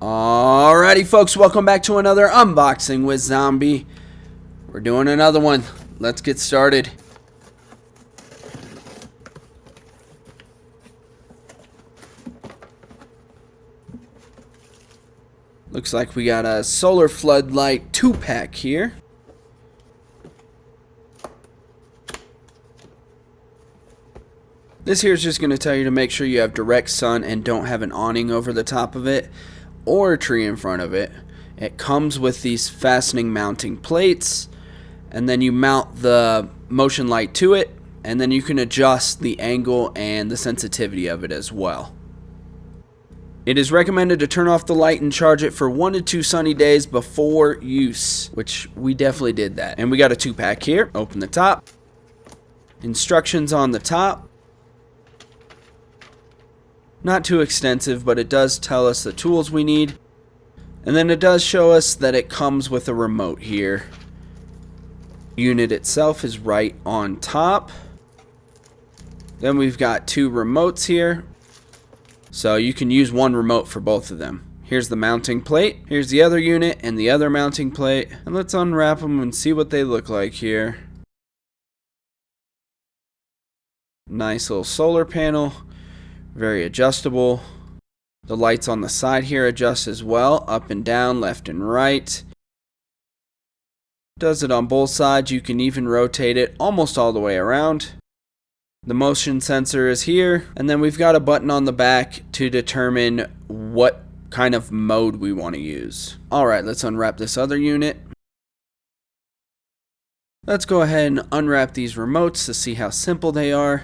Alrighty folks, welcome back to another unboxing with Zombie. We're doing another one. Let's get started. Looks like we got a Solar Floodlight 2-pack here. This here is just going to tell you to make sure you have direct sun and don't have an awning over the top of it or a tree in front of it. It comes with these fastening mounting plates, and then you mount the motion light to it, and then you can adjust the angle and the sensitivity of it as well. It is recommended to turn off the light and charge it for 1 to 2 sunny days before use, which we definitely did that. And we got a 2-pack here. Open the top. Instructions on the top. Not too extensive, but it does tell us the tools we need. And then it does show us that it comes with a remote here. Unit itself is right on top. Then we've got 2 remotes here. So you can use one remote for both of them. Here's the mounting plate. Here's the other unit and the other mounting plate. And let's unwrap them and see what they look like here. Nice little solar panel. Very adjustable. The lights on the side here adjust as well, up and down, left and right. Does it on both sides. You can even rotate it almost all the way around. The motion sensor is here, and then we've got a button on the back to determine what kind of mode we want to use. Alright, let's unwrap this other unit. Let's go ahead and unwrap these remotes to see how simple they are.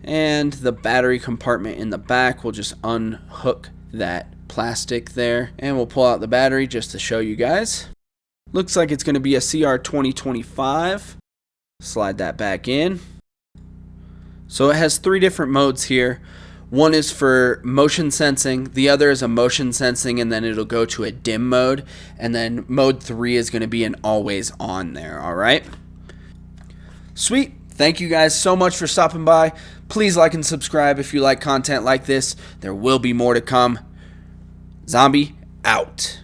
And the battery compartment in the back, we'll just unhook that plastic there, and we'll pull out the battery just to show you guys. Looks like it's going to be a CR2025. Slide that back in. So it has 3 different modes here. One is for motion sensing, the other is a motion sensing, and then it'll go to a dim mode, and then mode 3 is going to be an always on there. Alright, sweet. Thank you guys so much for stopping by. Please like and subscribe if you like content like this. There will be more to come. Zombie out.